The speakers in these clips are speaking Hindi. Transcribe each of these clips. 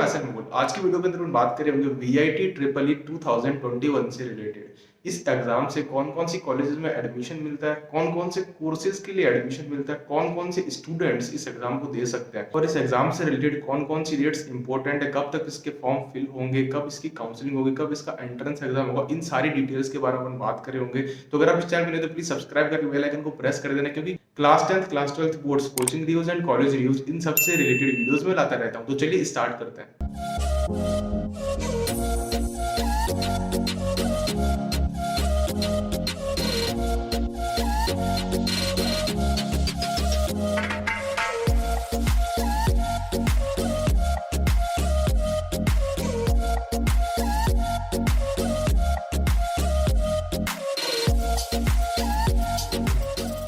मैं हसन मुगल। आज की वीडियो के अंदर हम बात करेंगे वीआईटी ट्रिपल ई 2021 से रिलेटेड। इस एग्जाम से कौन कौन सी कॉलेजेस में एडमिशन मिलता है, कौन कौन से कोर्सेज के लिए एडमिशन मिलता है, कौन कौन से स्टूडेंट्स इस एग्जाम को दे सकते हैं और इस एग्जाम से रिलेटेड कौन कौन सी डेट्स इंपॉर्टेंट है, कब तक इसके फॉर्म फिल होंगे, कब इसकी काउंसलिंग होगी, कब इसका एंट्रेंस एग्जाम होगा, इन सारी डिटेल्स के बारे में हम बात करे होंगे। तो अगर आप इस चैनल में नहीं तो प्लीज सब्सक्राइब करके बेल आइकन को प्रेस कर देना, क्योंकि class 10th class 12th boards, coaching reviews and college reviews, इन सबसे रिलेटेड वीडियोस में लाता रहता हूं। तो चलिए स्टार्ट करते हैं।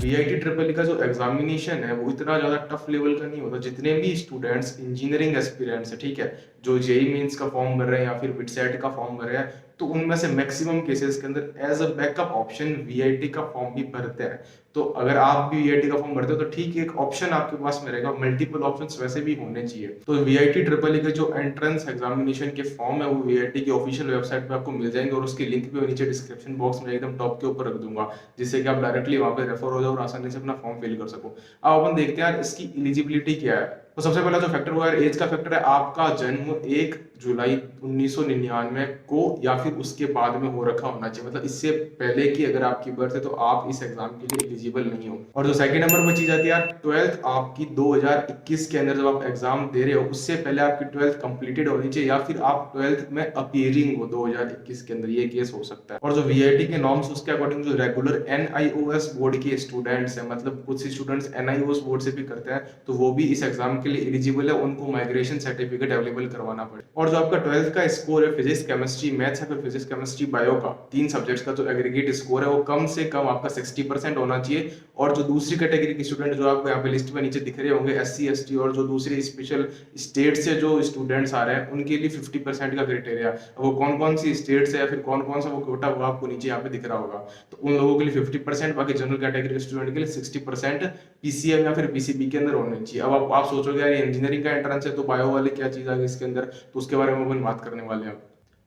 वीआईटी ट्रिपल ई का जो एग्जामिनेशन है वो इतना ज्यादा टफ लेवल का नहीं होता। जितने भी स्टूडेंट्स इंजीनियरिंग एस्पिरेंट्स है, ठीक है, जो जेई मेंस का फॉर्म भर रहे हैं या फिर मिडसेट का फॉर्म भर रहे हैं, तो उनमें से मैक्सिमम केसेस के अंदर as a backup option VIT का फॉर्म भी भरते हैं। तो अगर आप भी वीआईटी का फॉर्म भरते हो तो ठीक है, एक ऑप्शन आपके पास में रहेगा, मल्टीपल ऑप्शंस वैसे भी होने चाहिए। तो वीआईटी ट्रिपल ई के जो एंट्रेंस एग्जामिनेशन के फॉर्म है वो वीआईटी की ऑफिशियल वेबसाइट पे आपको मिल जाएंगे और उसके लिंक भी नीचे डिस्क्रिप्शन बॉक्स में एकदम टॉप के ऊपर रख दूंगा, जिससे कि आप डायरेक्टली वहां पे रेफर हो जाओ और आसानी से अपना फॉर्म फिल कर सको। अब अपन देखते हैं यार इसकी एलिजिबिलिटी क्या है। तो सबसे पहला जो फैक्टर हुआ है एज का फैक्टर है। आपका जन्म 1 जुलाई 1999 को या फिर उसके बाद में हो रखा होना चाहिए, मतलब इससे पहले की अगर आपकी बर्थ है तो आप इस एग्जाम के लिए एलिजिबल नहीं हो। और जो सेकंड नंबर पर चीज आती है यार, 12th आपकी 2021 के अंदर जब आप एग्जाम दे रहे हो उससे पहले आपकी 12th कंप्लीटेड होनी चाहिए, या फिर आप 12th में अपीयरिंग हो 2021 के अंदर, ये केस हो सकता है। और जो वीआईटी के नॉर्म्स उसके अकॉर्डिंग जो रेगुलर एनआईओएस बोर्ड के स्टूडेंट्स है, मतलब कुछ स्टूडेंट्स एनआईओएस बोर्ड से भी करते हैं, तो वो भी इस एग्जाम के लिए एलिजिबल है, उनको माइग्रेशन सर्टिफिकेट अवेलेबल करवाना पड़े। और जो आपका 12th का स्कोर है फिजिक्स केमिस्ट्री मैथ्स है, फिर फिजिक्स केमिस्ट्री बायो का 3 सब्जेक्ट्स का जो एग्रीगेट स्कोर है वो कम से कम आपका 60% होना चाहिए। और जो दूसरी कैटेगरी के स्टूडेंट जो आपको यहाँ पे लिस्ट में नीचे दिख रहे होंगे, एससी एसटी और जो दूसरे स्पेशल स्टेट से जो स्टूडेंट्स आ रहे हैं, उनके लिए 50% का क्राइटेरिया। वो कौन कौन सी स्टेट्स है या फिर कौन कौन सा वो कोटा वो आपको नीचे यहाँ पे दिख रहा होगा। तो उन लोगों के लिए 50%, बाकी जनरल कैटेगरी के स्टूडेंट के लिए 60% पीसीएम या फिर पीसीबी के अंदर होने चाहिए। अब आप सोचोगे यार इंजीनियरिंग का एंट्रेंस है तो बायो वाले क्या चीज आ गई इसके अंदर, तो उसके बारे में अपन बात करने वाले हैं।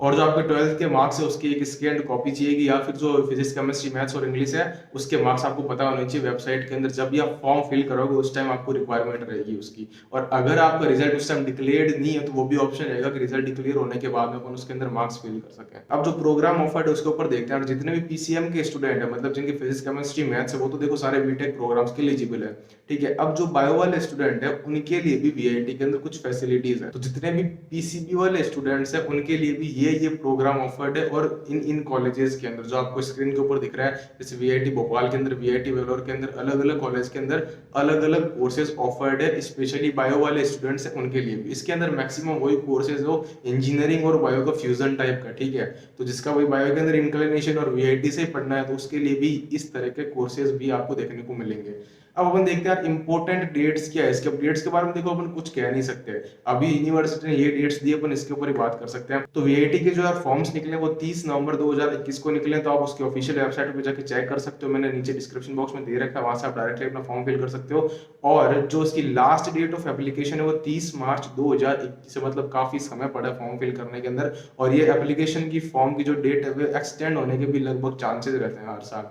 और जो आपके 12th के मार्क्स है उसकी एक स्कैन्ड कॉपी चाहिए, या फिर जो फिजिक्स केमिस्ट्री मैथ्स और इंग्लिश है उसके मार्क्स आपको पता होने चाहिए। वेबसाइट के अंदर जब भी आप फॉर्म फिल करोगे उस टाइम आपको रिक्वायरमेंट रहेगी उसकी। और अगर आपका रिजल्ट उस टाइम डिक्लेयर्ड नहीं है तो वो भी ऑप्शन रहेगा कि रिजल्ट डिक्लेयर होने के बाद में अपन उसके अंदर मार्क्स फिल कर सकें। अब जो प्रोग्राम ऑफर्ड है उसके ऊपर देखते हैं। जितने भी पीसीएम के स्टूडेंट है, मतलब जिनके फिजिक्स केमिस्ट्री मैथ्स है, वो तो देखो सारे बीटेक प्रोग्राम्स के लिए एलिजिबल है, ठीक है। अब जो बायो वाले स्टूडेंट है उनके लिए भी वीआईटी के अंदर कुछ फैसिलिटीज है। तो जितने भी पीसीबी वाले स्टूडेंट्स है उनके लिए भी ये प्रोग्राम ऑफर्ड है। और इन कॉलेजेस के अंदर जो आपको स्क्रीन के ऊपर दिख रहा है, जैसे वीआईटी भोपाल के अंदर, वीआईटी वेलोर के अंदर, अलग अलग कॉलेज के अंदर अलग अलग कोर्सेज ऑफर्ड है, स्पेशली बायो वाले स्टूडेंट्स है उनके लिए भी। इसके अंदर मैक्सिमम वही कोर्सेज हो इंजीनियरिंग और बायो का फ्यूजन टाइप का, ठीक है। तो जिसका वही बायो के अंदर इंक्लिनेशन और वीआईटी से पढ़ना है तो उसके लिए भी इस तरह के कोर्सेज भी आपको देखने को मिलेंगे। अब अपन देखते हैं इंपॉर्टेंट डेट्स क्या है इसके। डेट्स के बारे में देखो अपन कुछ कह नहीं सकते, अभी यूनिवर्सिटी ने ये डेट्स दी, अपन इसके ऊपर ही बात कर सकते हैं। तो वीआईटी के जो यार फॉर्म्स निकले वो 30 नवंबर 2021 को निकले, तो आप उसकी ऑफिशियल वेबसाइट पे जाके चेक कर सकते हो। मैंने नीचे डिस्क्रिप्शन बॉक्स में दे रखा है, वहां से आप डायरेक्टली अपना फॉर्म फिल कर सकते हो। और जो इसकी लास्ट डेट ऑफ एप्लीकेशन है वो 30 मार्च 2021 से, मतलब काफी समय पड़ा फॉर्म फिल करने के अंदर। और ये एप्लीकेशन की फॉर्म की जो डेट है वो एक्सटेंड होने के भी लगभग चांसेस रहते हैं हर साल।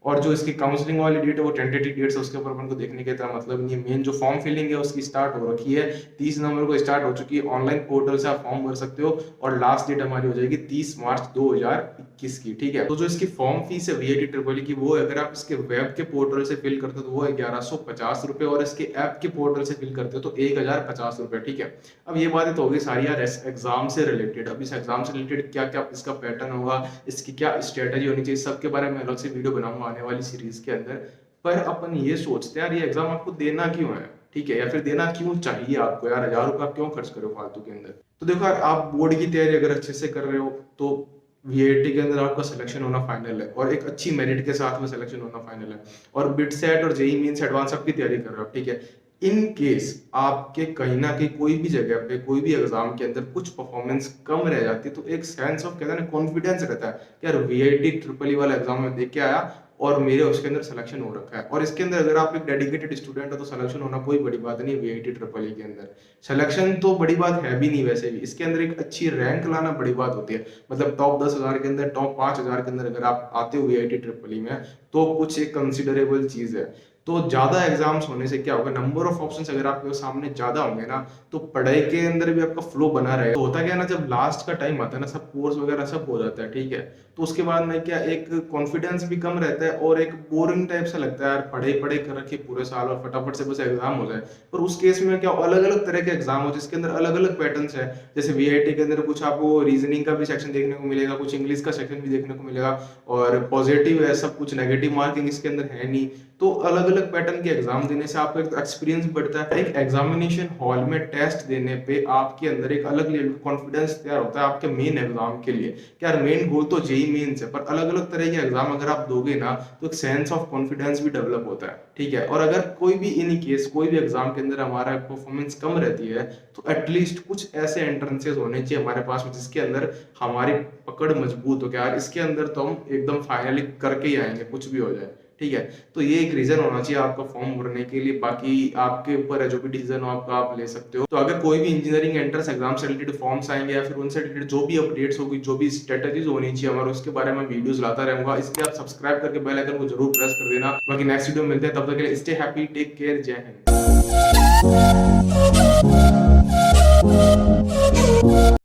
और जो इसकी काउंसलिंग वाली डेट है वो टेंटेटिव डेट्स है, उसके ऊपर अपन को देखने के इतना मतलब नहीं है। मेन जो फॉर्म फिलिंग है उसकी स्टार्ट हो रखी है, 30 नवंबर को स्टार्ट हो चुकी है। ऑनलाइन पोर्टल से आप फॉर्म भर सकते हो और लास्ट डेट हमारी हो जाएगी 30 मार्च 2021 की, ठीक है। तो जो इसकी फॉर्म फीस है वीआईटी ट्रिपल ई की, वो अगर आप इसके वेब के पोर्टल से फिल करते हो तो वो है 1150 रुपए, और इसके ऐप के पोर्टल से फिल करते हो तो 1050 रुपए, ठीक है। अब ये बातें तो होगी सारी यार एग्जाम से रिलेटेड। अब इस एग्जाम से रिलेटेड क्या क्या इसका पैटर्न होगा, इसकी क्या स्ट्रेटेजी होनी चाहिए, सबके बारे में अलग से वीडियो बनाऊंगा आने वाली सीरीज के अंदर। पर अपन ये सोचते हैं यार ये एग्जाम आपको देना क्यों है, ठीक है, या फिर देना क्यों चाहिए आपको, यार 1000 रुपए आप क्यों खर्च करो फालतू के अंदर। तो देखो यार, आप बोर्ड की तैयारी अगर अच्छे से कर रहे हो तो वीआईटी के अंदर आपका सिलेक्शन होना फाइनल है, और एक अच्छी मेरिट के साथ में सिलेक्शन होना फाइनल है। और बिट सेट और जेई मींस एडवांस सबकी तैयारी कर रहे हो, ठीक है। इन केस आपके कहीं ना कहीं कोई भी जगह पे कोई भी एग्जाम के अंदर कुछ परफॉर्मेंस कम रह जाती है, तो एक सेंस ऑफ कहते हैं ना कॉन्फिडेंस रहता है कि यार वीआईटी ट्रिपल ई वाला एग्जाम में देख के आया और मेरे उसके अंदर सिलेक्शन हो रखा है। और इसके अंदर अगर आप एक डेडिकेटेड स्टूडेंट हो तो सिलेक्शन होना कोई बड़ी बात नहीं है वीआईटी ट्रिपल ई के अंदर। सिलेक्शन तो बड़ी बात है भी नहीं वैसे भी, इसके अंदर एक अच्छी रैंक लाना बड़ी बात होती है। मतलब टॉप 10,000 के अंदर, टॉप 5,000 के अंदर अगर आप आते हो वीआईटी ट्रिपल ई में तो कुछ एक कंसिडरेबल चीज है। तो ज्यादा एग्जाम्स होने से क्या होगा, नंबर ऑफ ऑप्शंस अगर आपके सामने ज्यादा होंगे ना तो पढ़ाई के अंदर भी आपका फ्लो बना रहेगा। तो होता क्या है ना, जब लास्ट का टाइम आता है ना, सब कोर्स वगैरह सब हो जाता है, ठीक है, तो उसके बाद में क्या एक कॉन्फिडेंस भी कम रहता है और एक बोरिंग टाइप सा लगता है, यार पढ़े पढ़े कर रखे पूरे साल और फटाफट से बस एग्जाम हो जाए। पर उस केस में क्या अलग अलग तरह के एग्जाम हो जिसके अंदर अलग अलग पैटर्न्स है। जैसे वीआईटी के अंदर कुछ आपको रीजनिंग का भी सेक्शन देखने को मिलेगा, कुछ इंग्लिश का सेक्शन भी देखने को मिलेगा, और पॉजिटिव है सब कुछ, नेगेटिव मार्किंग इसके अंदर है नहीं। तो अलग अलग पैटर्न के एग्जाम देने से आपका एक एक्सपीरियंस बढ़ता है। एक एग्जामिनेशन हॉल में टेस्ट देने पे आपके अंदर एक अलग लेवल का कॉन्फिडेंस तैयार होता है आपके मेन एग्जाम के लिए। क्या मेन गोल तो जेई मेंस है, पर अलग अलग तरह के एग्जाम अगर आप दोगे ना तो एक सेंस ऑफ कॉन्फिडेंस भी डेवलप होता है, ठीक है। और अगर कोई भी इन केस कोई भी एग्जाम के अंदर हमारा परफॉर्मेंस कम रहती है तो एटलीस्ट कुछ ऐसे एंट्रेंसेस होने चाहिए हमारे पास में जिसके अंदर हमारी पकड़ मजबूत हो गया, इसके अंदर तो हम एकदम फाइनली करके ही आएंगे कुछ भी हो जाए, ठीक है। तो ये एक रीजन होना चाहिए आपका फॉर्म भरने के लिए। बाकी आपके ऊपर है, जो भी डिसीजन हो आपका आप ले सकते हो। तो अगर कोई भी इंजीनियरिंग एंट्रेंस एग्जाम से रिलेटेड फॉर्म्स आएंगे या फिर उनसे रिलेटेड जो भी अपडेट्स होगी, जो भी स्ट्रेटेजीज होनी चाहिए हमारे, उसके बारे में वीडियोस लाता रहूंगा। इसलिए आप सब्सक्राइब करके बेल आइकन को जरूर प्रेस कर देना। बाकी नेक्स्ट वीडियो में मिलते हैं, तब तक के लिए स्टे हैप्पी, टेक केयर, जय हिंद।